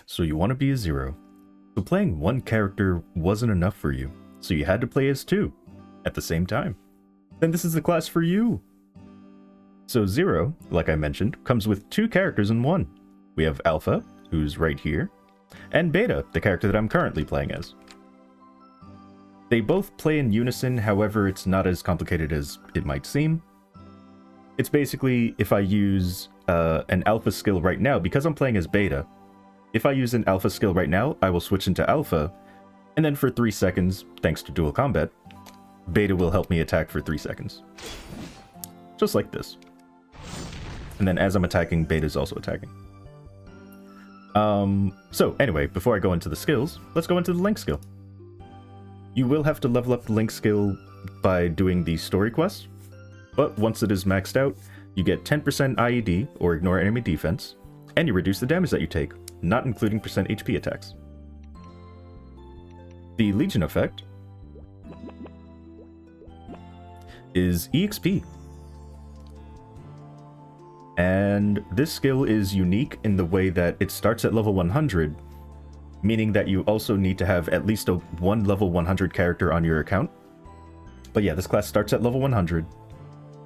So you want to be a Zero. So playing one character wasn't enough for you, so you had to play as two at the same time. Then this is the class for you. So Zero, like I mentioned, comes with two characters in one. We have Alpha, who's right here, and Beta, the character that I'm currently playing as. They both play in unison, however, it's not as complicated as it might seem. It's basically, if I use an Alpha skill right now, because I'm playing as Beta, if I use an Alpha skill right now, I will switch into Alpha, and then for 3 seconds, thanks to dual combat, Beta will help me attack for 3 seconds. Just like this. And then as I'm attacking, Beta is also attacking. So anyway, before I go into the skills, let's go into the Link skill. You will have to level up the Link skill by doing the story quest, but once it is maxed out, you get 10% IED, or ignore enemy defense, and you reduce the damage that you take, not including percent HP attacks. The Legion effect is EXP. And this skill is unique in the way that it starts at level 100, meaning that you also need to have at least one level 100 character on your account. But yeah, this class starts at level 100.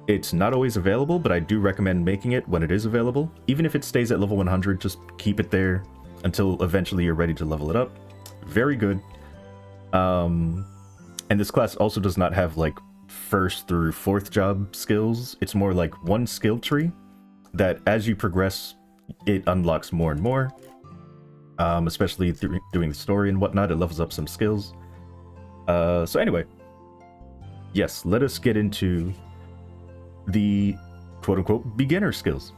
It's not always available, but I do recommend making it when it is available. Even if it stays at level 100, just keep it there until eventually you're ready to level it up. Very good. And this class also does not have like 1st through 4th job skills. It's more like one skill tree that as you progress, it unlocks more and more. Especially through doing the story and whatnot, it levels up some skills. So anyway, yes, let us get into the quote-unquote beginner skills.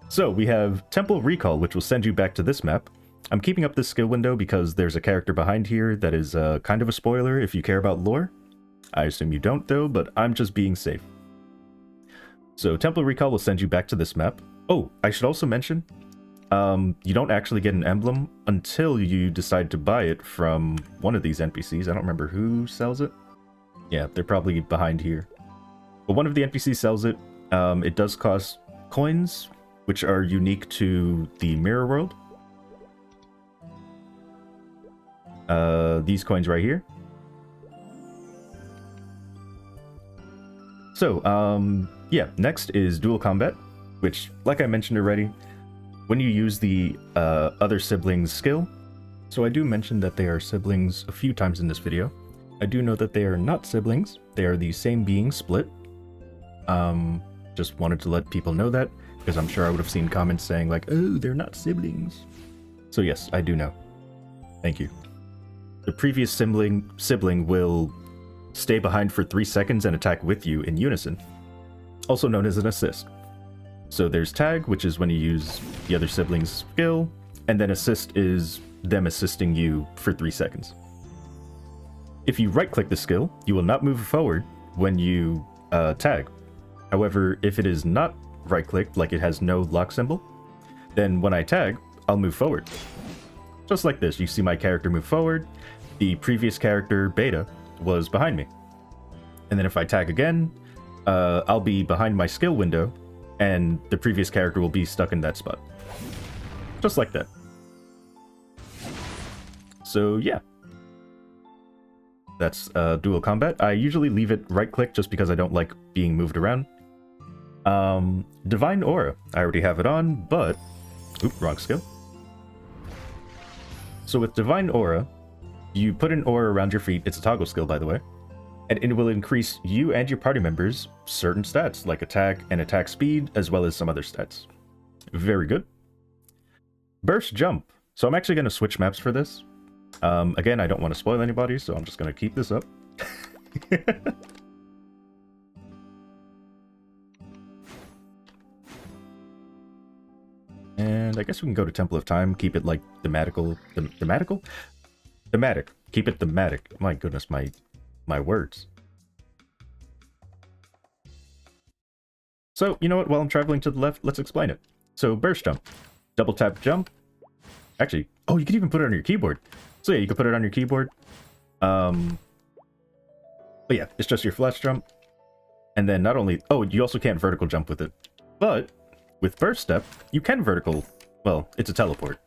So we have Temple Recall, which will send you back to this map. I'm keeping up this skill window because there's a character behind here that is kind of a spoiler if you care about lore. I assume you don't though, but I'm just being safe. So Temple Recall will send you back to this map. Oh, I should also mention, you don't actually get an emblem until you decide to buy it from one of these NPCs. I don't remember who sells it. Yeah, they're probably behind here. But one of the NPCs sells it. It does cost coins, which are unique to the Mirror World. These coins right here. So, yeah, next is Dual Combat, which, like I mentioned already, when you use the other siblings skill, so I do mention that they are siblings a few times in this video. I do know that they are not siblings. They are the same being split. Just wanted to let people know that, because I'm sure I would have seen comments saying like, oh, they're not siblings. So yes, I do know. Thank you. The previous sibling will stay behind for 3 seconds and attack with you in unison, also known as an assist. So there's tag, which is when you use the other sibling's skill, and then assist is them assisting you for 3 seconds. If you right-click the skill, you will not move forward when you tag. However, if it is not right-clicked, like it has no lock symbol, then when I tag, I'll move forward. Just like this, you see my character move forward. The previous character, Beta, was behind me. And then if I tag again, I'll be behind my skill window, and the previous character will be stuck in that spot. Just like that. So yeah. That's dual combat. I usually leave it right click just because I don't like being moved around. Divine Aura. I already have it on, but... Oop, wrong skill. So with Divine Aura, you put an aura around your feet. It's a toggle skill, by the way. And it will increase you and your party members certain stats, like attack and attack speed, as well as some other stats. Very good. Burst Jump. So I'm actually going to switch maps for this. Again, I don't want to spoil anybody, so I'm just going to keep this up. And I guess we can go to Temple of Time, keep it like thematical. Thematical? Thematic. Keep it thematic. My goodness, my words. So, you know what? While I'm traveling to the left, let's explain it. So, burst jump. Double tap jump. Actually, oh, you can even put it on your keyboard. So yeah, you can put it on your keyboard. But yeah, it's just your flash jump. And then not only... Oh, you also can't vertical jump with it. But with burst step, you can vertical Well, it's a teleport.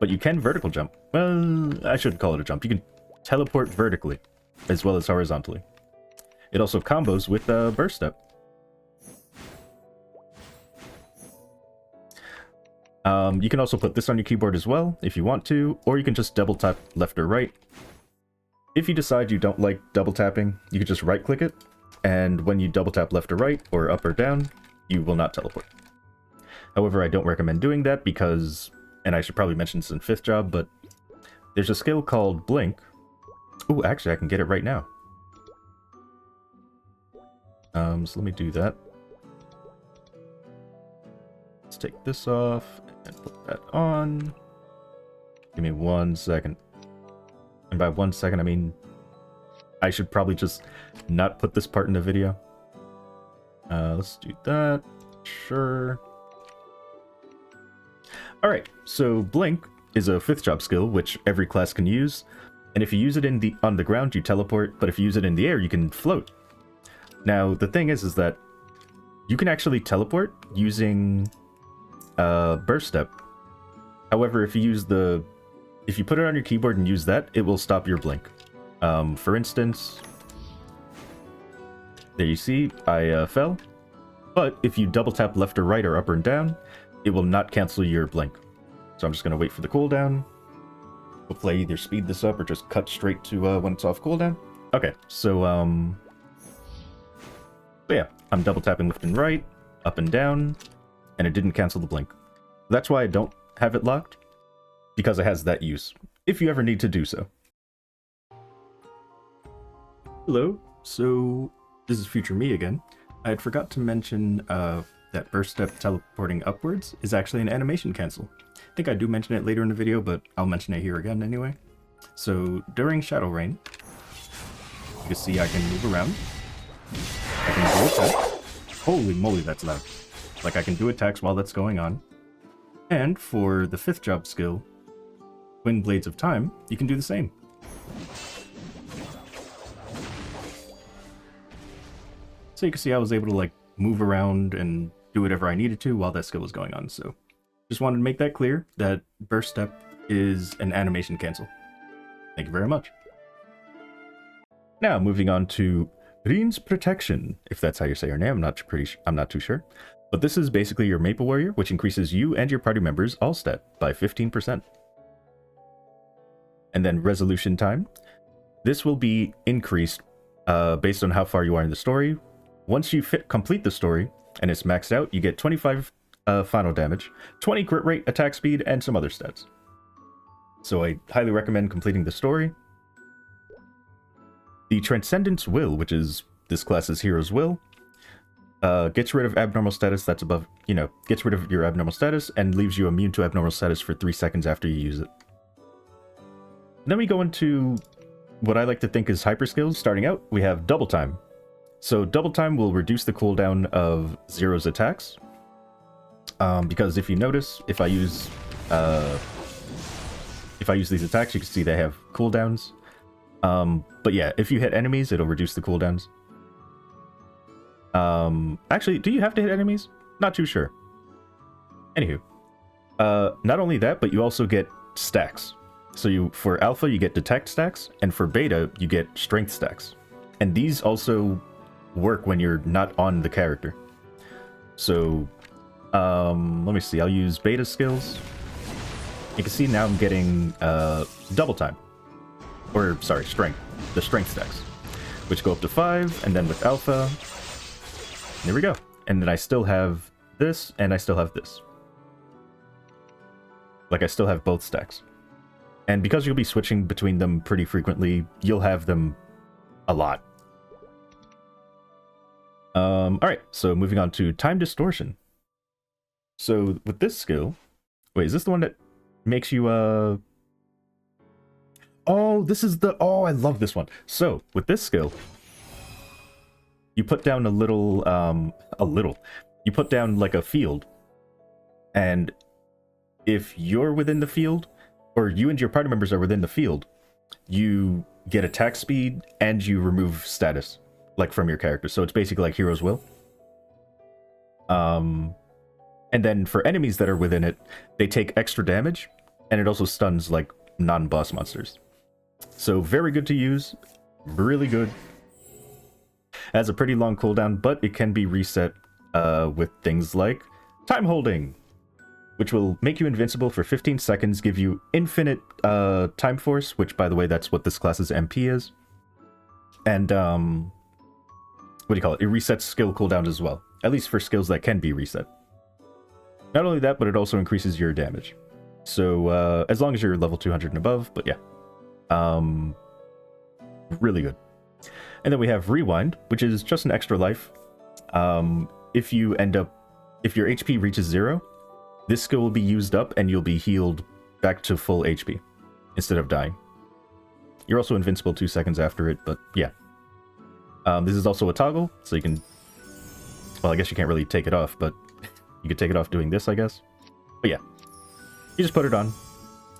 But you can vertical jump. Well, I shouldn't call it a jump. You can teleport vertically, as well as horizontally. It also combos with burst step. You can also put this on your keyboard as well, if you want to, or you can just double tap left or right. If you decide you don't like double tapping, you can just right click it, and when you double tap left or right, or up or down, you will not teleport. However, I don't recommend doing that because, and I should probably mention this in 5th job, but there's a skill called Blink. Ooh, actually, I can get it right now. So let me do that. Let's take this off and put that on. Give me 1 second. And by 1 second, I mean I should probably just not put this part in the video. Let's do that. Sure. Alright, so Blink is a 5th job skill, which every class can use. And if you use it on the ground, you teleport, but if you use it in the air, you can float. Now, the thing is that you can actually teleport using burst step. However, if you put it on your keyboard and use that, it will stop your blink. For instance, there you see, I fell. But if you double tap left or right or up and down, it will not cancel your blink. So I'm just going to wait for the cooldown. Hopefully I either speed this up or just cut straight to when it's off cooldown. Okay, so yeah, I'm double tapping left and right, up and down, and it didn't cancel the blink. That's why I don't have it locked, because it has that use, if you ever need to do so. Hello, so this is future me again. I had forgot to mention that burst step teleporting upwards is actually an animation cancel. I think I do mention it later in the video, but I'll mention it here again anyway. So during Shadow Rain, you can see I can move around. I can do attacks. Holy moly, that's loud. Like, I can do attacks while that's going on. And for the 5th job skill, Twin Blades of Time, you can do the same. So you can see I was able to, like, move around and do whatever I needed to while that skill was going on. So just wanted to make that clear, that burst step is an animation cancel. Thank you very much. Now, moving on to Reen's Protection, if that's how you say her name. I'm not too sure. But this is basically your Maple Warrior, which increases you and your party members' all stat by 15%. And then Resolution Time. This will be increased based on how far you are in the story. Once you complete the story and it's maxed out, you get 25 final damage, 20 crit rate, attack speed, and some other stats. So I highly recommend completing the story. The Transcendent's Will, which is this class's hero's will, gets rid of abnormal status that's above, gets rid of your abnormal status and leaves you immune to abnormal status for 3 seconds after you use it. And then we go into what I like to think is hyper skills. Starting out, we have Double Time. So Double Time will reduce the cooldown of Zero's attacks. Because if you notice, if I use these attacks, you can see they have cooldowns. But yeah, if you hit enemies, it'll reduce the cooldowns. Actually, do you have to hit enemies? Not too sure. Anywho, not only that, but you also get stacks. So for alpha, you get detect stacks, and for beta, you get strength stacks. And these also work when you're not on the character. So, let me see, I'll use beta skills. You can see now I'm getting, double time. Or, sorry, strength. The strength stacks. Which go up to 5, and then with alpha, there we go. And then I still have this, and I still have this. Like, I still have both stacks. And because you'll be switching between them pretty frequently, you'll have them a lot. Alright, so moving on to Time Distortion. So, with this skill... Wait, is this the one that makes you, Oh, this is the... Oh, I love this one. So, with this skill, you put down you put down, like, a field. And if you're within the field, or you and your party members are within the field, you get attack speed and you remove status, like, from your character. So it's basically like Hero's Will. And And then for enemies that are within it, they take extra damage, and it also stuns like non-boss monsters. So very good to use, really good. Has a pretty long cooldown, but it can be reset with things like time holding, which will make you invincible for 15 seconds, give you infinite time force, which by the way, that's what this class's MP is. And what do you call it? It resets skill cooldowns as well, at least for skills that can be reset. Not only that, but it also increases your damage. So as long as you're level 200 and above, but yeah. Really good. And then we have Rewind, which is just an extra life. If your HP reaches 0, this skill will be used up and you'll be healed back to full HP instead of dying. You're also invincible 2 seconds after it, but yeah. This is also a toggle, so you can... Well, I guess you can't really take it off, but you could take it off doing this, I guess. But yeah. You just put it on,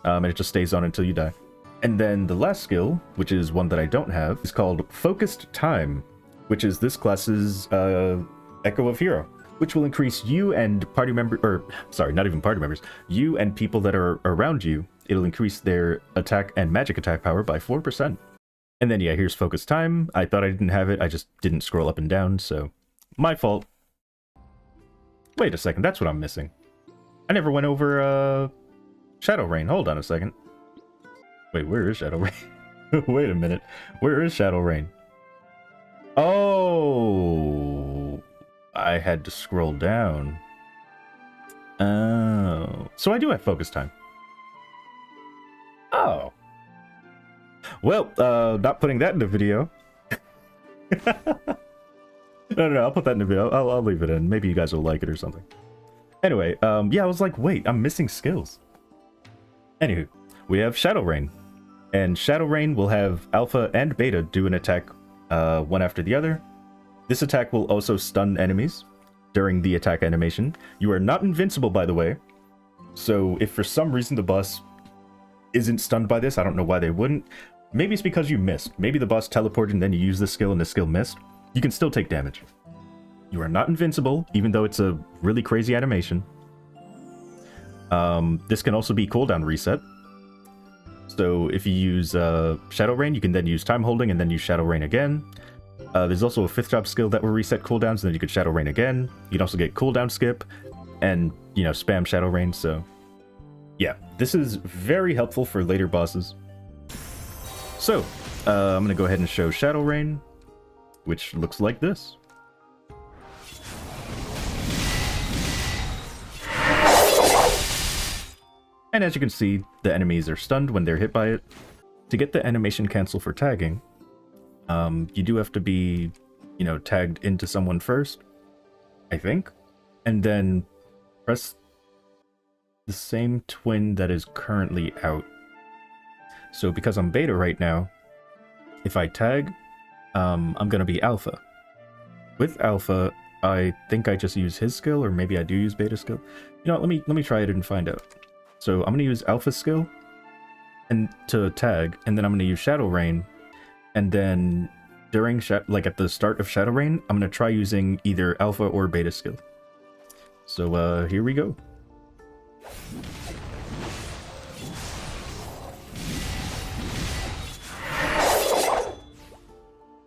and it just stays on until you die. And then the last skill, which is one that I don't have, is called Focused Time, which is this class's Echo of Hero, which will increase you and party members, or sorry, not even party members, you and people that are around you. It'll increase their attack and magic attack power by 4%. And then yeah, here's Focused Time. I thought I didn't have it, I just didn't scroll up and down, so my fault. Wait a second, that's what I'm missing. I never went over Shadow Rain. Hold on a second. Wait, where is Shadow Rain? Wait a minute. Where is Shadow Rain? Oh, I had to scroll down. Oh, so I do have Focus Time. Oh. Well, not putting that in the video. No, I'll put that in the video. I'll leave it in. Maybe you guys will like it or something. Anyway, yeah, I was like, wait, I'm missing skills. Anywho, we have Shadow Rain. And Shadow Rain will have Alpha and Beta do an attack one after the other. This attack will also stun enemies during the attack animation. You are not invincible, by the way. So if for some reason the boss isn't stunned by this, I don't know why they wouldn't. Maybe it's because you missed. Maybe the boss teleported and then you use the skill and the skill missed. You can still take damage. You are not invincible, even though it's a really crazy animation. This can also be cooldown reset. So if you use Shadow Rain, you can then use Time Holding and then use Shadow Rain again. There's also a 5th job skill that will reset cooldowns, and then you could Shadow Rain again. You can also get cooldown skip and, you know, spam Shadow Rain. So yeah, this is very helpful for later bosses. So I'm going to go ahead and show Shadow Rain, which looks like this. And as you can see, the enemies are stunned when they're hit by it. To get the animation cancel for tagging, you do have to be, you know, tagged into someone first, I think. And then press the same twin that is currently out. So because I'm beta right now, if I tag, I'm going to be alpha. With alpha, I think I just use his skill, or maybe I do use beta skill. You know, let me try it and find out. So I'm going to use Alpha skill and to tag, and then I'm going to use Shadow Rain, and then during like at the start of Shadow Rain, I'm going to try using either Alpha or Beta skill. So here we go.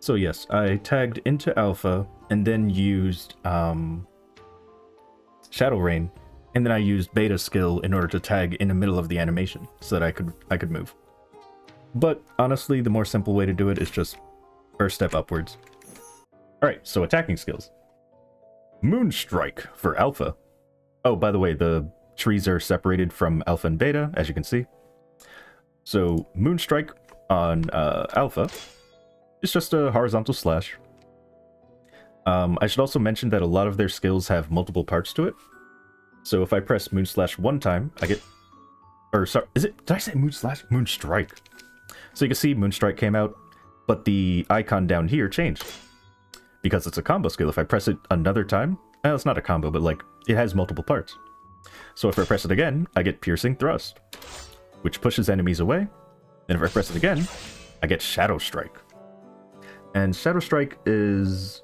So yes, I tagged into Alpha and then used Shadow Rain. And then I used Beta skill in order to tag in the middle of the animation so that I could move. But honestly, the more simple way to do it is just first step upwards. Alright, so attacking skills. Moonstrike for Alpha. Oh, by the way, the trees are separated from Alpha and Beta, as you can see. So Moonstrike on Alpha is just a horizontal slash. I should also mention that a lot of their skills have multiple parts to it. So if I press Moonslash one time, I get... Or, sorry, did I say Moonslash? Moonstrike. So you can see Moonstrike came out, but the icon down here changed. Because it's a combo skill. If I press it another time... Well, it's not a combo, but like, it has multiple parts. So if I press it again, I get Piercing Thrust, which pushes enemies away. And if I press it again, I get Shadow Strike. And Shadow Strike is...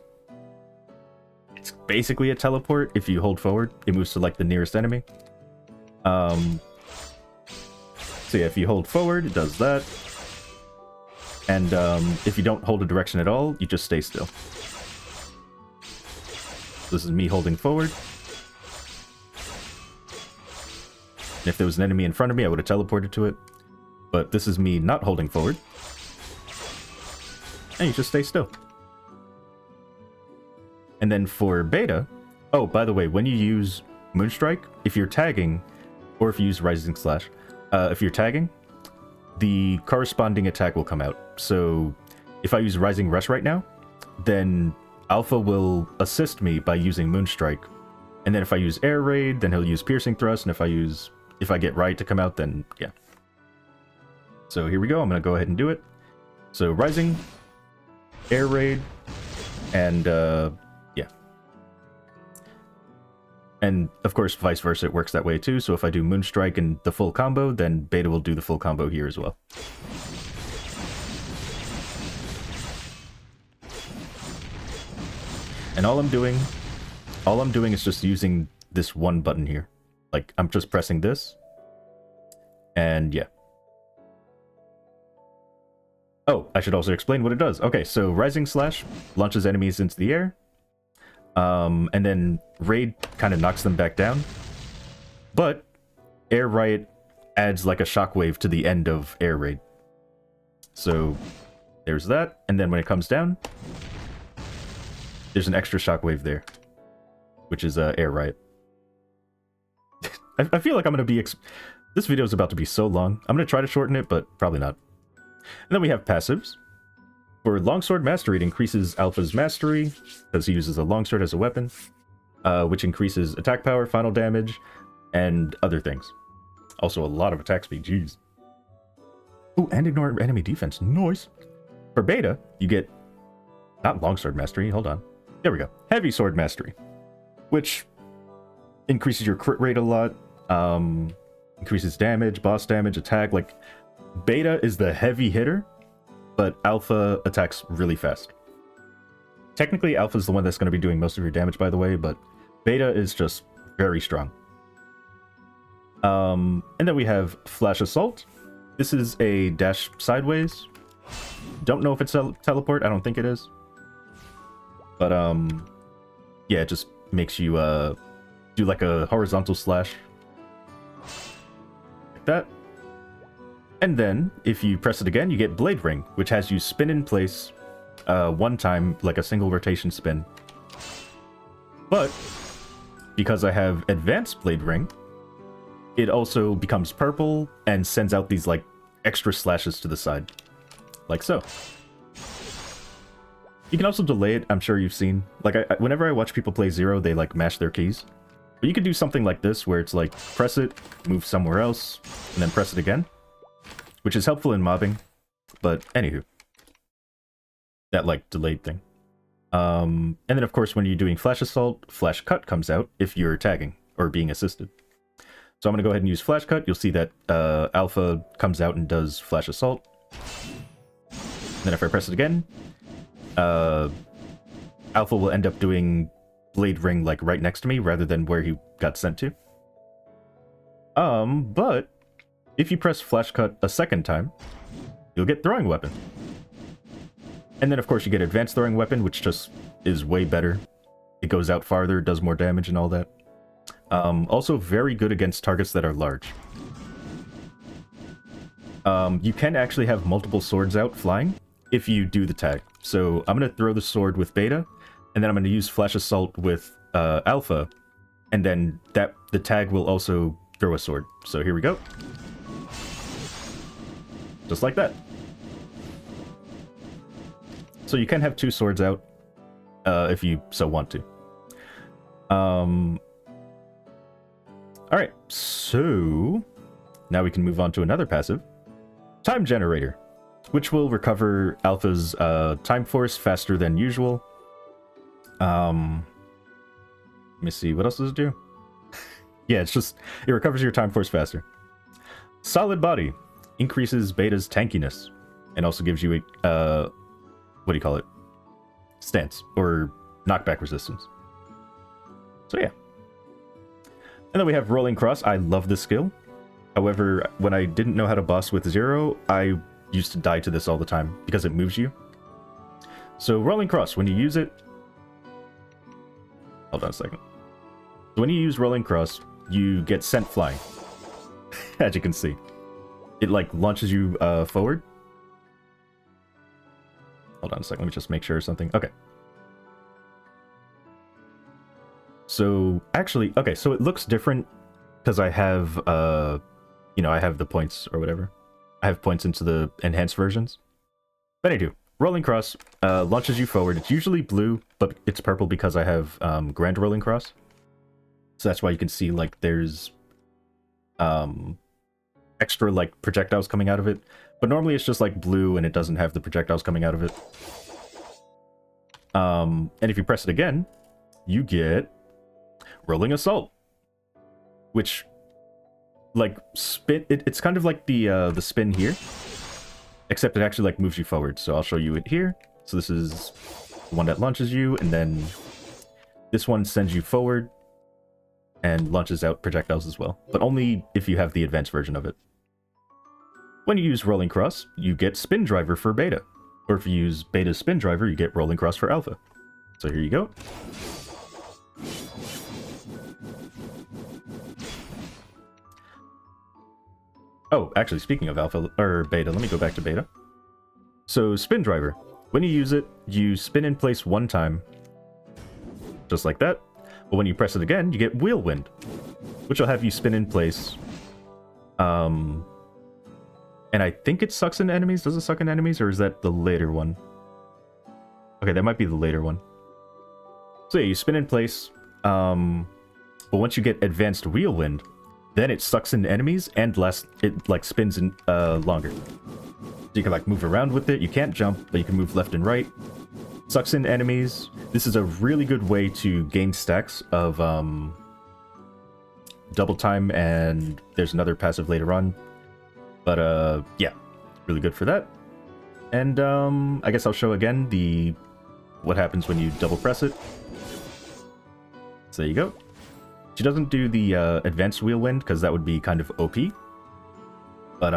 basically a teleport. If you hold forward, it moves to like the nearest enemy. So yeah, if you hold forward, it does that. And if you don't hold a direction at all, you just stay still. This is me holding forward. And if there was an enemy in front of me, I would have teleported to it. But this is me not holding forward. And you just stay still. And then for beta... Oh, by the way, when you use Moonstrike, if you're tagging, or if you use Rising Slash, if you're tagging, the corresponding attack will come out. So if I use Rising Rush right now, then Alpha will assist me by using Moonstrike. And then if I use Air Raid, then he'll use Piercing Thrust, and if I get Riot to come out, then yeah. So here we go, I'm gonna go ahead and do it. So Rising, Air Raid, and yeah. And of course, vice versa, it works that way too. So if I do Moonstrike and the full combo, then Beta will do the full combo here as well. And all I'm doing is just using this one button here. Like, I'm just pressing this. And yeah. Oh, I should also explain what it does. Okay, so Rising Slash launches enemies into the air. And then Raid kind of knocks them back down. But Air Riot adds like a shockwave to the end of Air Raid. So there's that. And then when it comes down, there's an extra shockwave there, which is Air Riot. I feel like I'm going to be... This video is about to be so long. I'm going to try to shorten it, but probably not. And then we have passives. For Longsword Mastery, it increases Alpha's Mastery, because he uses a longsword as a weapon, which increases attack power, final damage, and other things. Also a lot of attack speed, jeez. Ooh, and ignore enemy defense, nice! For Beta, you get... Not Longsword Mastery, hold on. There we go. Heavy Sword Mastery, which increases your crit rate a lot, increases damage, boss damage, attack. Like, Beta is the heavy hitter, but Alpha attacks really fast. Technically, Alpha's the one that's going to be doing most of your damage, by the way, but Beta is just very strong. And then we have Flash Assault. This is a dash sideways. Don't know if it's a teleport. I don't think it is. But, yeah, it just makes you, do like a horizontal slash. Like that. And then, if you press it again, you get Blade Ring, which has you spin in place, one time, like a single rotation spin. But, because I have Advanced Blade Ring, it also becomes purple and sends out these, like, extra slashes to the side. Like so. You can also delay it, I'm sure you've seen. Like, whenever I watch people play Zero, they, like, mash their keys. But you could do something like this, where it's like, press it, move somewhere else, and then press it again. Which is helpful in mobbing. But, anywho. That, like, delayed thing. And then, of course, when you're doing Flash Assault, Flash Cut comes out if you're tagging, or being assisted. So I'm going to go ahead and use Flash Cut. You'll see that Alpha comes out and does Flash Assault. Then if I press it again, Alpha will end up doing Blade Ring like right next to me rather than where he got sent to. But if you press Flash Cut a second time, you'll get Throwing Weapon. And then of course you get Advanced Throwing Weapon, which just is way better. It goes out farther, does more damage and all that. Also very good against targets that are large. You can actually have multiple swords out flying if you do the tag. So I'm going to throw the sword with Beta, and then I'm going to use Flash Assault with Alpha, and then the tag will also throw a sword. So here we go. Just like that. So you can have two swords out if you so want to. Alright, so now we can move on to another passive. Time Generator, which will recover Alpha's Time Force faster than usual. Let me see, what else does it do? Yeah, it recovers your Time Force faster. Solid Body increases Beta's tankiness, and also gives you a, what do you call it? Stance, or knockback resistance. So yeah. And then we have Rolling Cross. I love this skill. However, when I didn't know how to boss with Zero, I used to die to this all the time because it moves you. So Rolling Cross, when you use it... Hold on a second. So when you use Rolling Cross, you get sent flying. As you can see. It like launches you forward. Hold on a second, let me just make sure something. Okay. So actually, okay, so it looks different because I have, you know, I have the points or whatever. I have points into the enhanced versions. But I do. Rolling Cross launches you forward. It's usually blue, but it's purple because I have Grand Rolling Cross. So that's why you can see like there's extra like projectiles coming out of it. But normally it's just like blue and it doesn't have the projectiles coming out of it. And if you press it again, you get Rolling Assault, which like spin. It's kind of like the spin here, except it actually like moves you forward. So I'll show you it here. So this is the one that launches you, and then this one sends you forward and launches out projectiles as well, but only if you have the advanced version of it. When you use Rolling Cross, you get Spin Driver for Beta, or if you use Beta Spin Driver, you get Rolling Cross for Alpha. So here you go. Oh, actually, speaking of Alpha, or Beta, let me go back to Beta. So, Spin Driver. When you use it, you spin in place one time. Just like that. But when you press it again, you get Wheel Wind, which will have you spin in place. And I think it sucks in enemies. Does it suck in enemies, or is that the later one? Okay, that might be the later one. So yeah, you spin in place. But once you get Advanced Wheel Wind, then it sucks in enemies and it like spins in longer. So you can like move around with it. You can't jump, but you can move left and right. Sucks in enemies. This is a really good way to gain stacks of double time, and there's another passive later on. But yeah, really good for that. And I guess I'll show again what happens when you double press it. So there you go. She doesn't do the advanced wheel wind because that would be kind of OP. But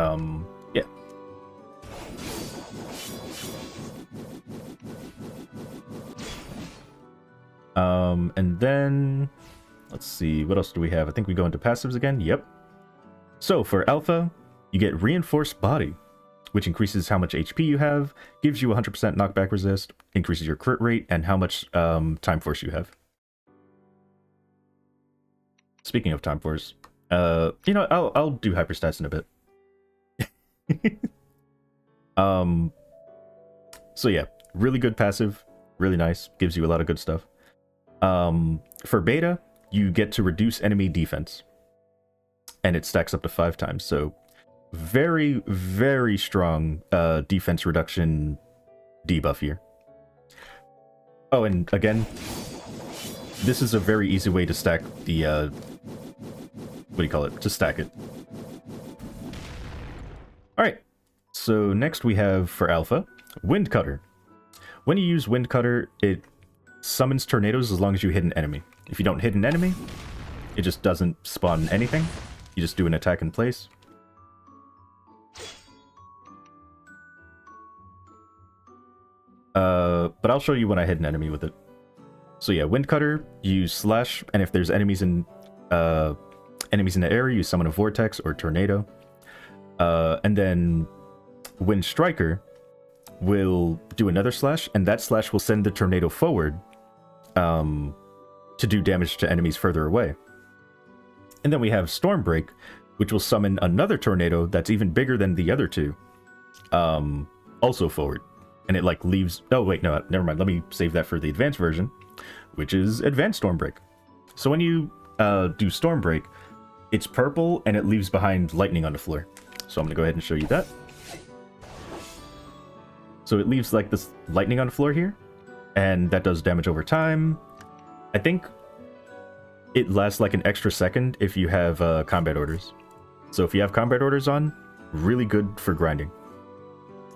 yeah. And then let's see, what else do we have? I think we go into passives again. Yep. So for Alpha, you get Reinforced Body, which increases how much HP you have, gives you 100% knockback resist, increases your crit rate, and how much time force you have. Speaking of time force, you know, I'll do hyperstats in a bit. So yeah, really good passive, really nice, gives you a lot of good stuff. For Beta, you get to reduce enemy defense, and it stacks up to 5 times. So very, very strong defense reduction debuff here. Oh, and again, this is a very easy way to stack the what do you call it? To stack it. Alright, so next we have for Alpha, Wind Cutter. When you use Wind Cutter, it summons tornadoes as long as you hit an enemy. If you don't hit an enemy, it just doesn't spawn anything. You just do an attack in place. But I'll show you when I hit an enemy with it. So yeah, Wind Cutter, you use Slash, and if there's enemies in the area, you summon a Vortex or Tornado. And then Wind Striker will do another Slash, and that Slash will send the Tornado forward to do damage to enemies further away. And then we have Stormbreak, which will summon another Tornado that's even bigger than the other two, also forward. And it like leaves... Oh, wait, no, never mind. Let me save that for the advanced version, which is Advanced Stormbreak. So when you do Stormbreak, it's purple and it leaves behind lightning on the floor. So I'm going to go ahead and show you that. So it leaves like this lightning on the floor here, and that does damage over time. I think it lasts like an extra second if you have combat orders. So if you have combat orders on, really good for grinding.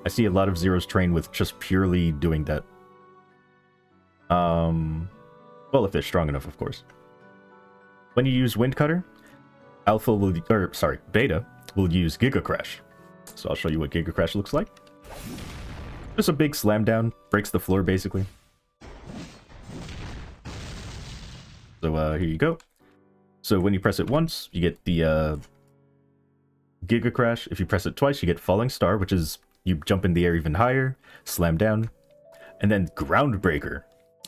I see a lot of Zeros train with just purely doing that. Well, if they're strong enough, of course. When you use Wind Cutter, Beta will use Giga Crash. So I'll show you what Giga Crash looks like. Just a big slam down, breaks the floor basically. So here you go. So when you press it once, you get the Giga Crash. If you press it twice, you get Falling Star, which is you jump in the air even higher, slam down. And then Groundbreaker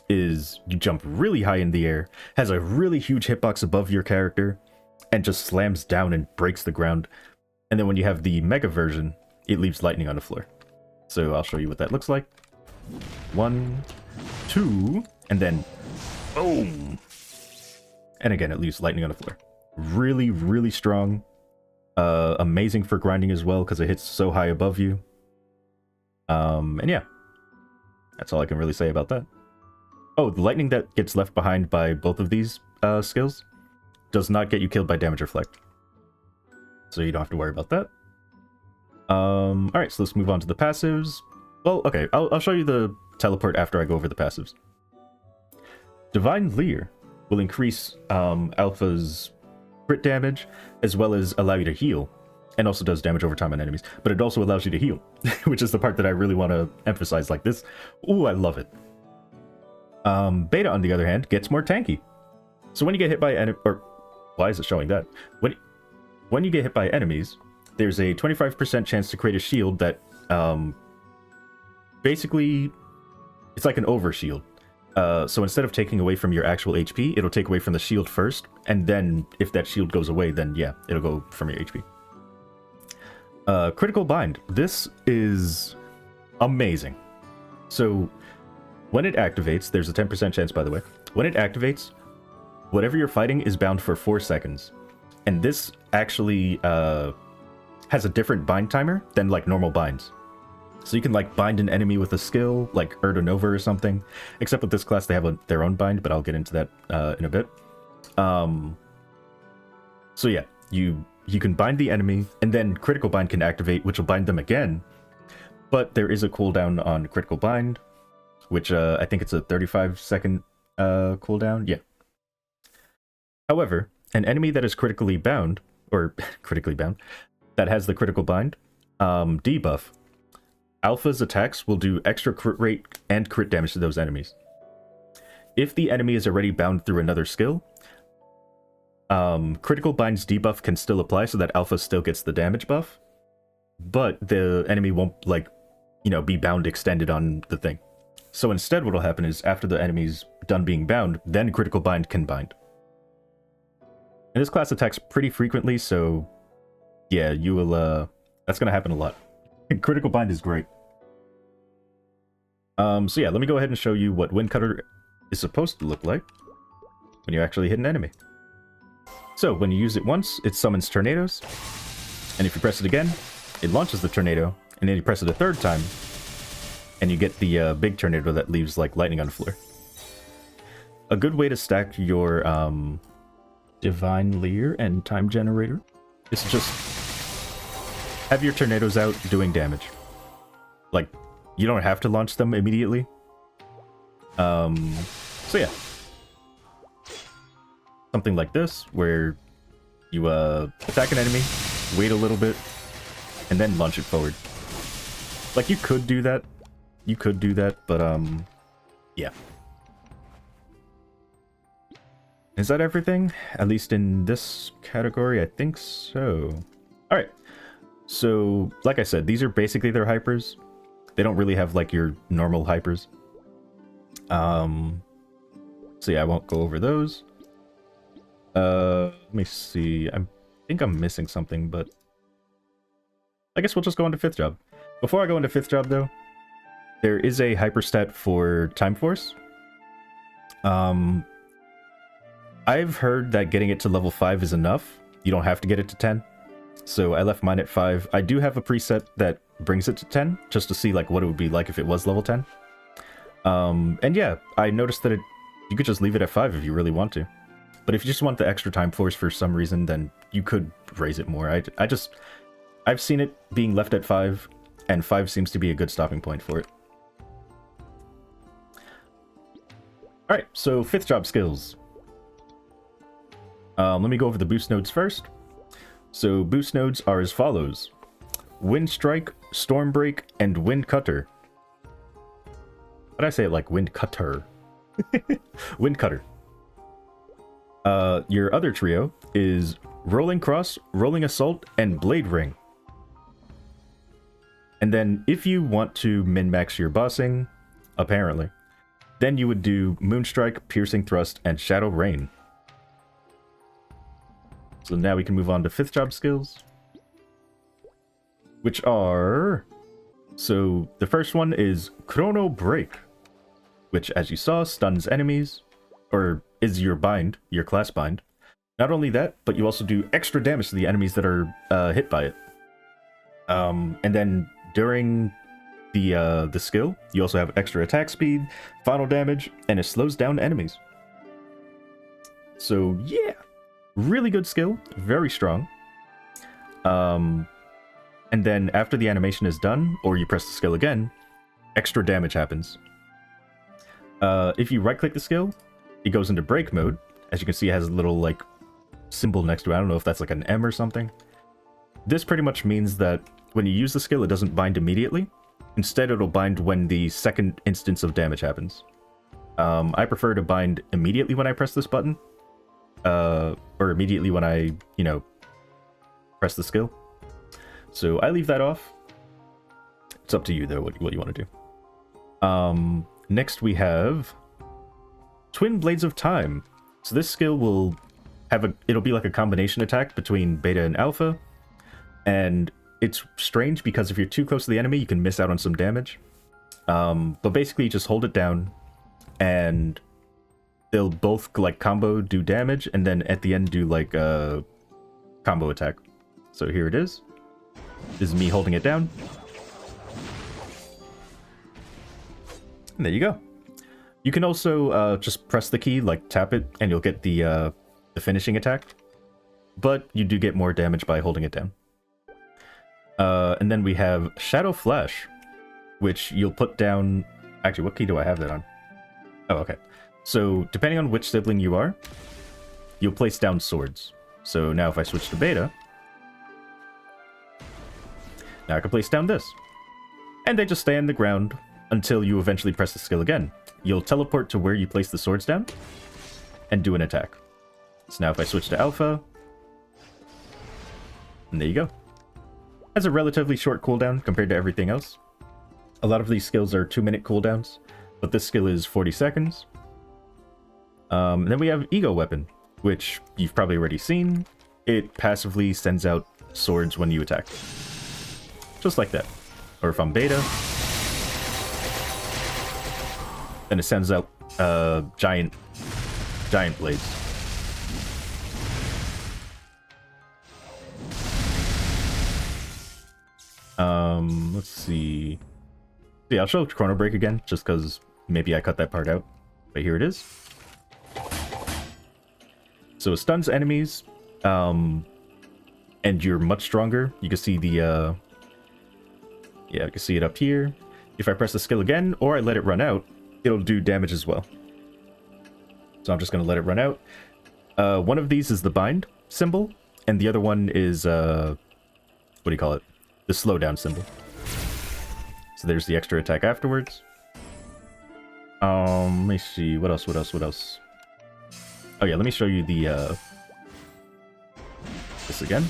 is you jump really high in the air, has a really huge hitbox above your character, and just slams down and breaks the ground. And then when you have the Mega version, it leaves lightning on the floor. So I'll show you what that looks like. 1, 2, and then boom! And again, it leaves lightning on the floor. Really, really strong. Amazing for grinding as well, because it hits so high above you. And yeah. That's all I can really say about that. Oh, the lightning that gets left behind by both of these skills does not get you killed by damage reflect. So you don't have to worry about that. Alright, so let's move on to the passives. Well, okay, I'll show you the teleport after I go over the passives. Divine Leer will increase Alpha's crit damage, as well as allow you to heal. And also does damage over time on enemies. But it also allows you to heal, which is the part that I really want to emphasize like this. Ooh, I love it. Beta, on the other hand, gets more tanky. So when you get hit by or why is it showing that? When you get hit by enemies, there's a 25% chance to create a shield that basically it's like an overshield. So instead of taking away from your actual HP, it'll take away from the shield first, and then if that shield goes away, then yeah, it'll go from your HP. Critical Bind. This is amazing. So when it activates, there's a 10% chance, by the way. When it activates, whatever you're fighting is bound for 4 seconds. And this actually has a different bind timer than like normal binds. So you can like bind an enemy with a skill, like Nova or something. Except with this class, they have their own bind, but I'll get into that in a bit. So yeah, you can bind the enemy, and then Critical Bind can activate, which will bind them again. But there is a cooldown on Critical Bind, which I think it's a 35-second cooldown. Yeah. However, an enemy that is critically bound, or critically bound, that has the Critical Bind debuff, Alpha's attacks will do extra crit rate and crit damage to those enemies. If the enemy is already bound through another skill, Critical Bind's debuff can still apply so that Alpha still gets the damage buff, but the enemy won't, like, you know, be bound extended on the thing. So instead what will happen is after the enemy's done being bound, then Critical Bind can bind. And this class attacks pretty frequently, so yeah, you will, that's gonna happen a lot. Critical Bind is great. So yeah, let me go ahead and show you what Wind Cutter is supposed to look like when you actually hit an enemy. So when you use it once, it summons tornadoes, and if you press it again, it launches the tornado, and then you press it a third time, and you get the big tornado that leaves like lightning on the floor. A good way to stack your Divine Leer and Time Generator is just have your tornadoes out doing damage. Like, you don't have to launch them immediately. So yeah. Something like this, where you attack an enemy, wait a little bit, and then launch it forward. Like, you could do that. You could do that, but yeah. Is that everything? At least in this category, I think so. Alright. So, like I said, these are basically their hypers. They don't really have, like, your normal hypers. So yeah, I won't go over those. Let me see. I think I'm missing something, but I guess we'll just go into 5th job. Before I go into 5th job, though, there is a hyperstat for Time Force. I've heard that getting it to level 5 is enough. You don't have to get it to 10. So I left mine at 5. I do have a preset that brings it to 10, just to see like what it would be like if it was level 10. And yeah, I noticed that you could just leave it at 5 if you really want to. But if you just want the extra Time Force for some reason, then you could raise it more. I've seen it being left at 5, and 5 seems to be a good stopping point for it. Alright, so 5th job skills. Let me go over the boost nodes first. So boost nodes are as follows: Wind Strike, Storm Break, and Wind Cutter. Why did I say it like Wind Cutter? Wind Cutter. Your other trio is Rolling Cross, Rolling Assault, and Blade Ring. And then if you want to min-max your bossing, apparently, then you would do Moonstrike, Piercing Thrust, and Shadow Rain. So now we can move on to 5th job skills, which are... So the first one is Chrono Break, which, as you saw, stuns enemies, or is your bind, your class bind. Not only that, but you also do extra damage to the enemies that are hit by it. And then during the skill, you also have extra attack speed, final damage, and it slows down enemies. So yeah, really good skill, very strong. And then after the animation is done, or you press the skill again, extra damage happens. If you right-click the skill, it goes into break mode. As you can see, it has a little like symbol next to it. I don't know if that's like an M or something. This pretty much means that when you use the skill, it doesn't bind immediately. Instead, it'll bind when the second instance of damage happens. I prefer to bind immediately when I press this button. Or immediately when I, you know, press the skill. So I leave that off. It's up to you, though, what you want to do. Next, we have Twin Blades of Time. So this skill will have it'll be like a combination attack between beta and alpha. And it's strange because if you're too close to the enemy, you can miss out on some damage. But basically, just hold it down, and they'll both like combo do damage, and then at the end do like a combo attack. So here it is. This is me holding it down. And there you go. You can also just press the key, like tap it, and you'll get the finishing attack. But you do get more damage by holding it down. And then we have Shadow Flash, which you'll put down... Actually, what key do I have that on? Oh, okay. So, depending on which sibling you are, you'll place down swords. So now if I switch to beta, now I can place down this. And they just stay on the ground until you eventually press the skill again. You'll teleport to where you place the swords down and do an attack. So now if I switch to alpha, and there you go. Has a relatively short cooldown compared to everything else. A lot of these skills are 2-minute cooldowns, but this skill is 40 seconds. And then we have Ego Weapon, which you've probably already seen. It passively sends out swords when you attack. Just like that. Or if I'm beta, then it sends out giant blades. Let's see. Yeah, I'll show Chrono Break again, just because maybe I cut that part out. But here it is. So it stuns enemies, and you're much stronger. You can see the, yeah, you can see it up here. If I press the skill again, or I let it run out, it'll do damage as well. So I'm just going to let it run out. One of these is the bind symbol, and the other one is, what do you call it? The slowdown symbol. So there's the extra attack afterwards. Let me see, what else? Oh yeah, let me show you the, this again.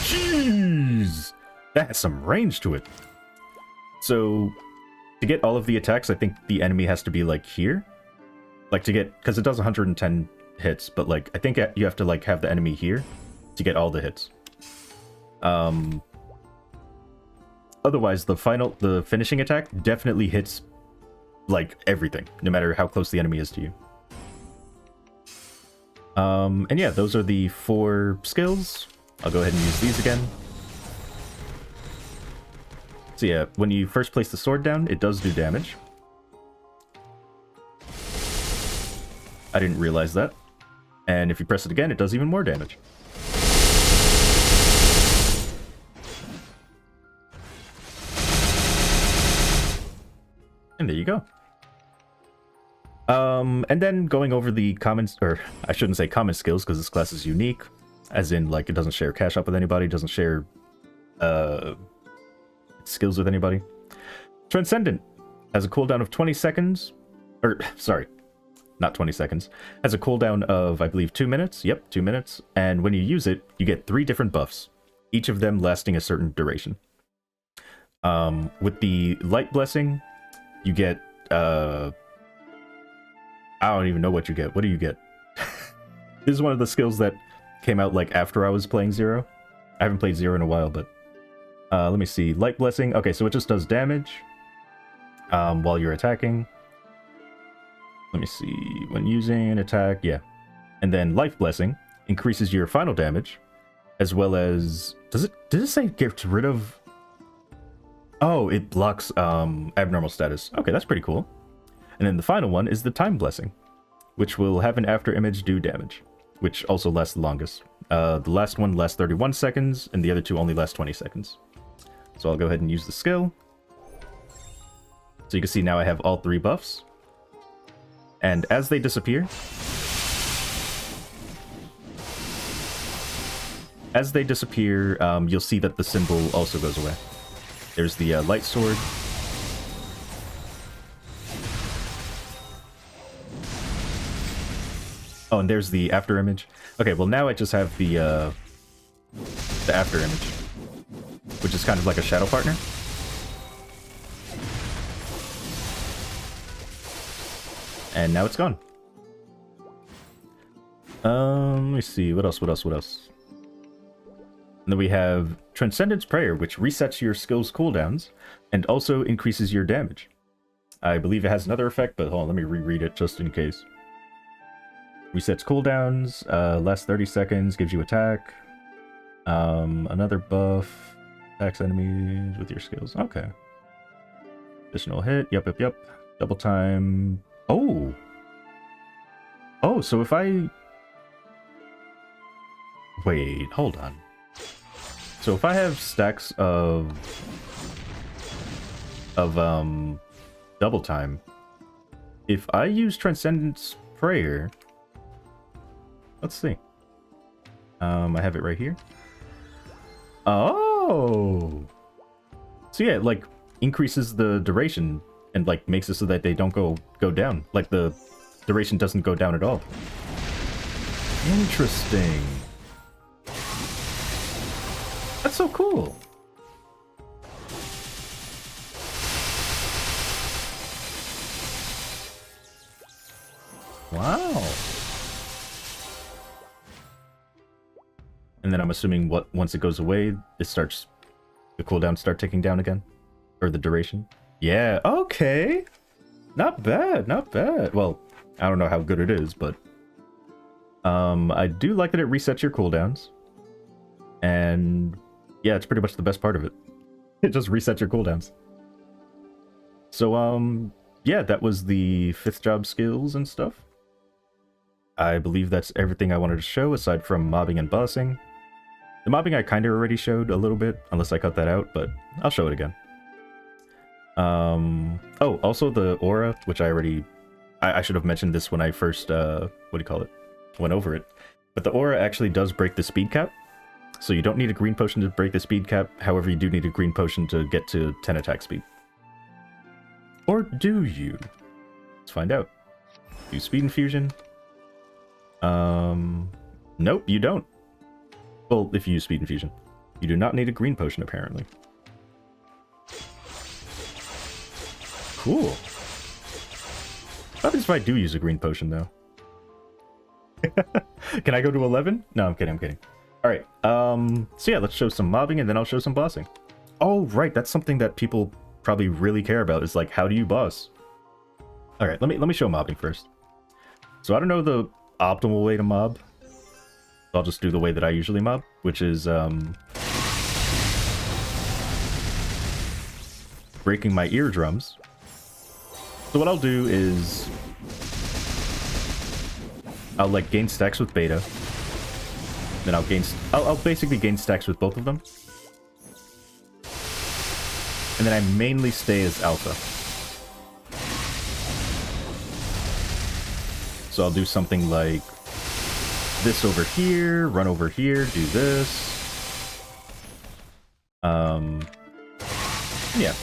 Jeez! That has some range to it. So, to get all of the attacks, I think the enemy has to be, like, here. Like, to get... Because it does 110 hits, but, like, I think you have to, like, have the enemy here to get all the hits. Otherwise, the finishing attack definitely hits, like, everything, no matter how close the enemy is to you. And yeah, those are the 4 skills. I'll go ahead and use these again. So yeah, when you first place the sword down, it does do damage. I didn't realize that. And if you press it again, it does even more damage. And there you go. And then going over the commons, or I shouldn't say common skills, because this class is unique, as in, like, it doesn't share cash up with anybody, doesn't share, skills with anybody. Transcendent has a cooldown of 20 seconds, or, sorry, not 20 seconds, has a cooldown of, I believe, 2 minutes, yep, 2 minutes, and when you use it, you get 3 different buffs, each of them lasting a certain duration. With the Light Blessing, you get, I don't even know what you get. What do you get? This is one of the skills that came out like after I was playing Zero. I haven't played Zero in a while, but let me see. Light Blessing. Okay, so it just does damage while you're attacking. Let me see. When using an attack, yeah. And then Life Blessing increases your final damage, as well as does it say gets rid of? Oh, it blocks abnormal status. Okay, that's pretty cool. And then the final one is the Time Blessing, which will have an after image do damage, which also lasts the longest. The last one lasts 31 seconds, and the other two only last 20 seconds. So I'll go ahead and use the skill. So you can see now I have all 3 buffs. And as they disappear, you'll see that the symbol also goes away. There's the light sword. Oh, and there's the after image. Okay, well now I just have the after image, which is kind of like a shadow partner. And now it's gone. Let me see, what else? And then we have Transcendent's Prayer, which resets your skills cooldowns and also increases your damage. I believe it has another effect, but hold on, let me reread it just in case. Resets cooldowns, lasts 30 seconds, gives you attack. Another buff, attacks enemies with your skills. Okay. Additional hit, yep. Double time. Oh! Oh, so if I... Wait, hold on. So if I have stacks of double time, if I use Transcendent's Prayer... Let's see. I have it right here. Oh! So yeah, it, like, increases the duration and, like, makes it so that they don't go down. Like, the duration doesn't go down at all. Interesting. That's so cool. Wow. And then I'm assuming once it goes away, the cooldowns start ticking down again? Or the duration? Yeah, okay. Not bad. Well, I don't know how good it is, but I do like that it resets your cooldowns. And yeah, it's pretty much the best part of it. It just resets your cooldowns. So yeah, that was the 5th job skills and stuff. I believe that's everything I wanted to show aside from mobbing and bossing. The mobbing I kind of already showed a little bit, unless I cut that out, but I'll show it again. Oh, also the aura, which I should have mentioned this when I first, went over it. But the aura actually does break the speed cap, so you don't need a green potion to break the speed cap, however you do need a green potion to get to 10 attack speed. Or do you? Let's find out. Do speed infusion. Nope, you don't. Well, if you use speed infusion. You do not need a green potion, apparently. Cool. What happens if I do use a green potion, though? Can I go to 11? No, I'm kidding. Alright, so yeah, let's show some mobbing, and then I'll show some bossing. Oh, right, that's something that people probably really care about, is like, how do you boss? Alright, let me show mobbing first. So I don't know the optimal way to mob. I'll just do the way that I usually mob, which is breaking my eardrums. So what I'll do is I'll like gain stacks with beta, then I'll basically gain stacks with both of them, and then I mainly stay as alpha. So I'll do something like this over here, run over here, do this. Yeah.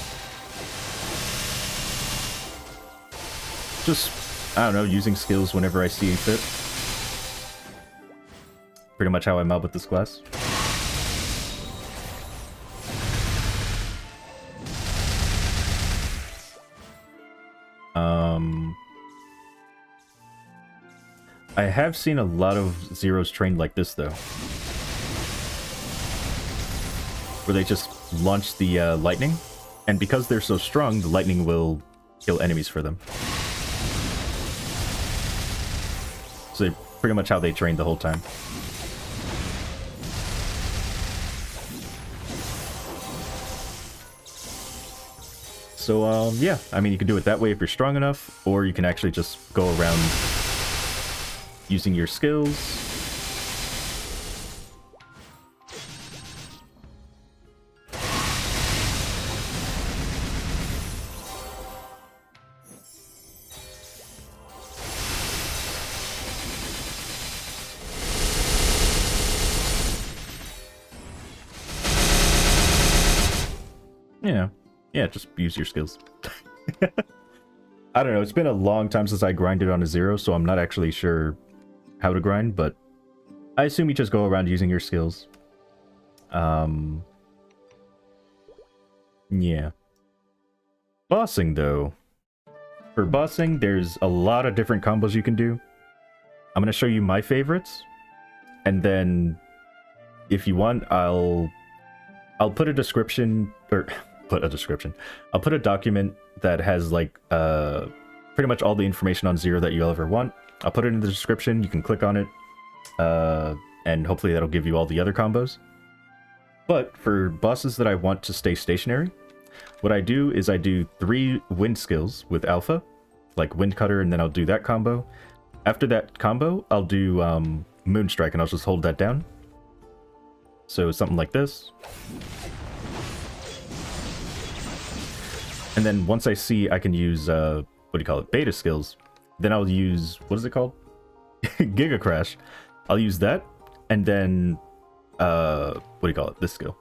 Just, I don't know, using skills whenever I see fit. Pretty much how I mob with this class. I have seen a lot of Zeros trained like this, though. Where they just launch the lightning, and because they're so strong, the lightning will kill enemies for them. So pretty much how they trained the whole time. So, yeah, I mean, you can do it that way if you're strong enough, or you can actually just go around using your skills. Yeah, just use your skills. I don't know, it's been a long time since I grinded on a Zero, so I'm not actually sure how to grind, but I assume you just go around using your skills. Yeah. Bossing, though. For bossing, there's a lot of different combos you can do. I'm gonna show you my favorites, and then if you want, I'll put a description, or I'll put a document that has like pretty much all the information on Zero that you'll ever want. I'll put it in the description. You can click on it, and hopefully that'll give you all the other combos. But for bosses that I want to stay stationary, what I do is I do 3 wind skills with Alpha, like Wind Cutter, and then I'll do that combo. After that combo, I'll do Moonstrike, and I'll just hold that down. So something like this. And then once I see I can use, what do you call it, beta skills, then I'll use, what is it called? Giga Crash. I'll use that, and then, what do you call it, this skill?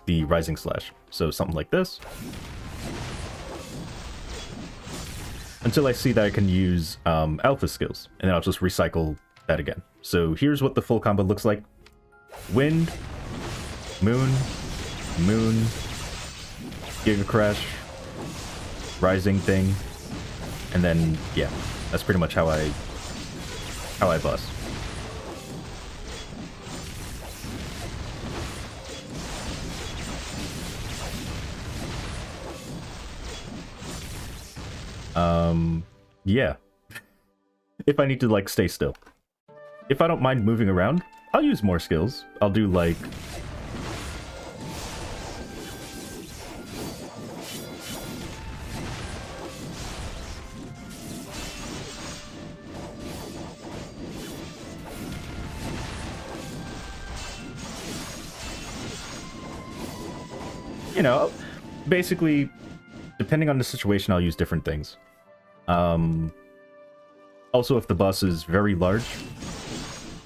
The Rising Slash. So something like this. Until I see that I can use Alpha skills, and then I'll just recycle that again. So here's what the full combo looks like. Wind, Moon, Moon, Giga Crash, Rising thing, and then yeah, that's pretty much how I boss. Yeah. If I need to like stay still. If I don't mind moving around, I'll use more skills. I'll do like you know, basically, depending on the situation, I'll use different things. Also, if the boss is very large,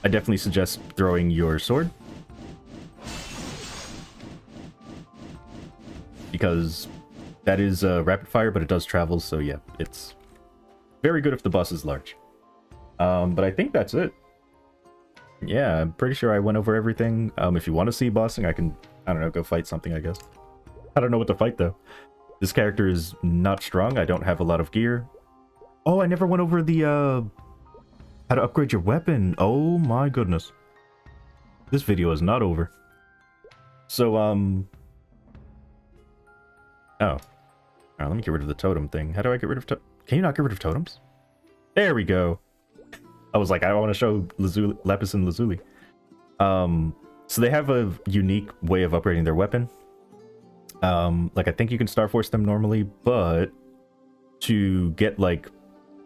I definitely suggest throwing your sword. Because that is rapid fire, but it does travel, so yeah, it's very good if the boss is large. But I think that's it. Yeah, I'm pretty sure I went over everything. If you want to see bossing, I can, I don't know, go fight something, I guess. I don't know what to fight, though. This character is not strong. I don't have a lot of gear. Oh, I never went over the, how to upgrade your weapon. Oh my goodness. This video is not over. So, oh. Alright, let me get rid of the totem thing. How do I get rid of Can you not get rid of totems? There we go. I was like, I want to show Lapis and Lazuli. So they have a unique way of upgrading their weapon. Like, I think you can Star Force them normally, but to get, like,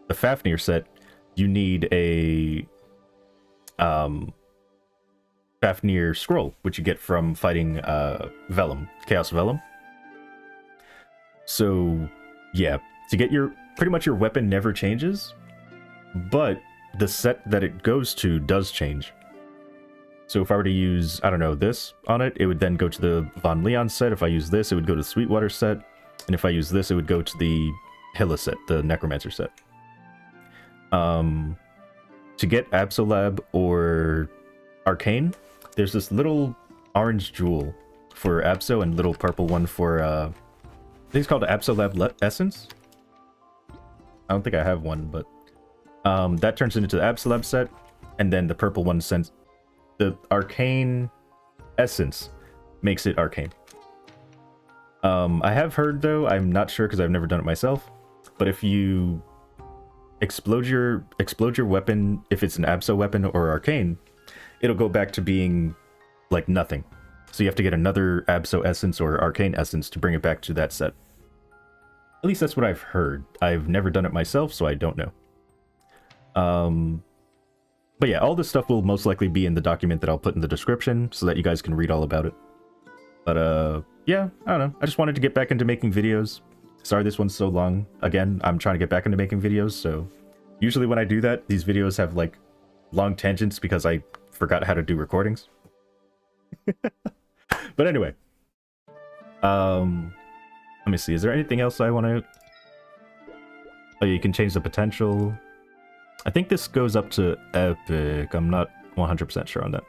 the Fafnir set, you need a, Fafnir scroll, which you get from fighting, Vellum, Chaos Vellum. So, yeah, to get your, pretty much your weapon never changes, but the set that it goes to does change. So if I were to use, I don't know, this on it, it would then go to the Von Leon set. If I use this, it would go to the Sweetwater set. And if I use this, it would go to the Hilla set, the Necromancer set. To get Absolab or Arcane, there's this little orange jewel for Abso and little purple one for, I think it's called Absolab Essence. I don't think I have one, but that turns into the Absolab set, and then the purple one sends the Arcane Essence makes it Arcane. I have heard, though, I'm not sure because I've never done it myself, but if you explode your weapon, if it's an Abso weapon or Arcane, it'll go back to being like nothing. So you have to get another Abso Essence or Arcane Essence to bring it back to that set. At least that's what I've heard. I've never done it myself, so I don't know. But yeah, all this stuff will most likely be in the document that I'll put in the description so that you guys can read all about it. But yeah, I don't know. I just wanted to get back into making videos. Sorry this one's so long. Again, I'm trying to get back into making videos, so usually when I do that, these videos have like long tangents because I forgot how to do recordings. But anyway, let me see. Is there anything else I want to... Oh, you can change the potential. I think this goes up to Epic. I'm not 100% sure on that.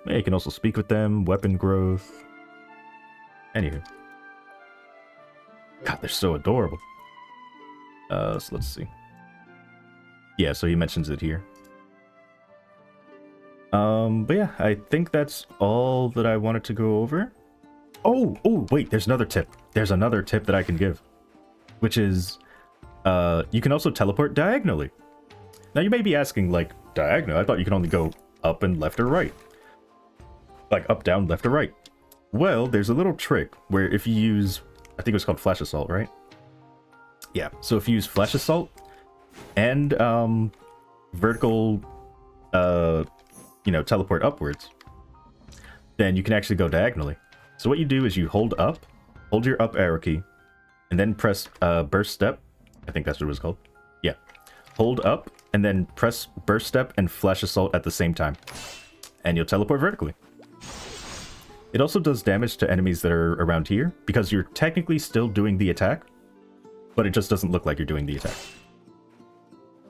Yeah, you can also speak with them. Weapon growth. Anywho. God, they're so adorable. So let's see. Yeah, so he mentions it here. But yeah, I think that's all that I wanted to go over. Oh, wait, there's another tip. There's another tip that I can give, which is, you can also teleport diagonally. Now you may be asking, like, diagonal? I thought you could only go up and left or right. Like, up, down, left or right. Well, there's a little trick where if you use, I think it was called Flash Assault, right? Yeah, so if you use Flash Assault and, vertical, you know, teleport upwards, then you can actually go diagonally. So what you do is you hold your up arrow key, and then press burst step. I think that's what it was called. Yeah. Hold up, and then press burst step and Flash Assault at the same time. And you'll teleport vertically. It also does damage to enemies that are around here, because you're technically still doing the attack, but it just doesn't look like you're doing the attack.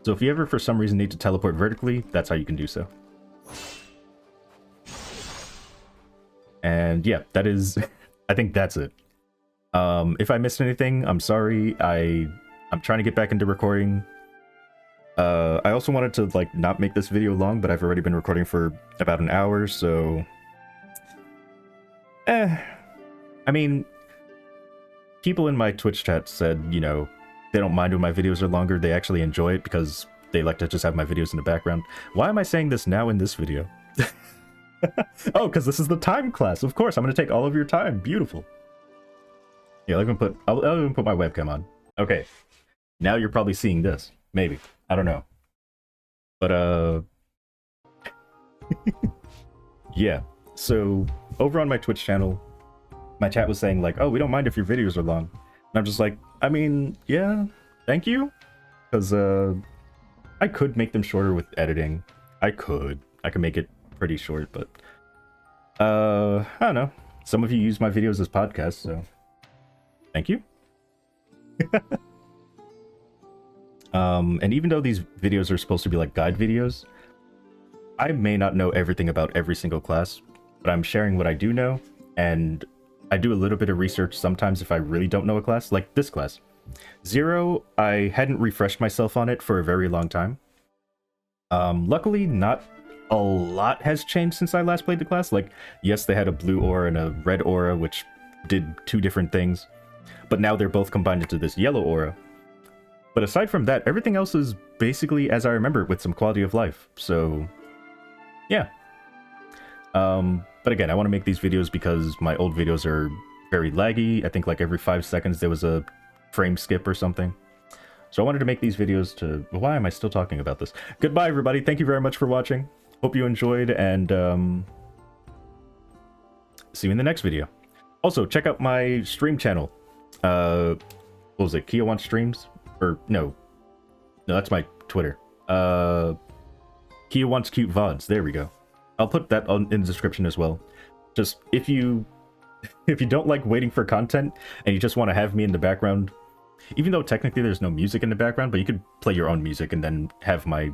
So if you ever for some reason need to teleport vertically, that's how you can do so. And yeah, that is, I think that's it. If I missed anything, I'm sorry. I'm trying to get back into recording. I also wanted to like not make this video long, but I've already been recording for about an hour, so I mean, people in my Twitch chat said, you know, they don't mind when my videos are longer. They actually enjoy it because they like to just have my videos in the background. Why am I saying this now in this video? Oh, because this is the time class. Of course, I'm going to take all of your time. Beautiful. Yeah, I'll even put my webcam on. Okay. Now you're probably seeing this. Maybe. I don't know. But, yeah. So, over on my Twitch channel, my chat was saying, like, oh, we don't mind if your videos are long. And I'm just like, I mean, yeah, thank you. Because, I could make them shorter with editing. I could make it pretty short, but, I don't know. Some of you use my videos as podcasts, so thank you. And even though these videos are supposed to be like guide videos, I may not know everything about every single class, but I'm sharing what I do know, and I do a little bit of research sometimes if I really don't know a class, like this class. Zero, I hadn't refreshed myself on it for a very long time. Luckily, not a lot has changed since I last played the class. Like, yes, they had a blue aura and a red aura, which did two different things, but now they're both combined into this yellow aura. But aside from that, everything else is basically as I remember it, with some quality of life. So, yeah. But again, I want to make these videos because my old videos are very laggy. I think like every 5 seconds there was a frame skip or something. So I wanted to make these videos to... Why am I still talking about this? Goodbye, everybody. Thank you very much for watching. Hope you enjoyed, and see you in the next video. Also, check out my stream channel. What was it? Kia Wants Streams? Or, no, that's my Twitter. Kia wants cute VODs. There we go. I'll put that in the description as well. Just if you don't like waiting for content and you just want to have me in the background, even though technically there's no music in the background, but you could play your own music and then have my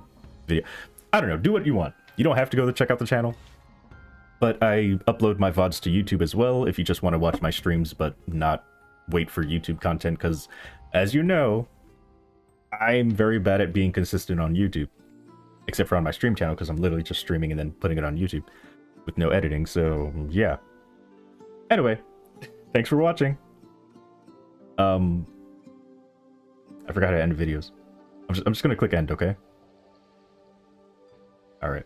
video. I don't know. Do what you want. You don't have to go to check out the channel. But I upload my VODs to YouTube as well if you just want to watch my streams but not wait for YouTube content, because as you know, I'm very bad at being consistent on YouTube. Except for on my stream channel, because I'm literally just streaming and then putting it on YouTube with no editing, so yeah. Anyway, thanks for watching. I forgot how to end videos. I'm just gonna click end, okay? Alright.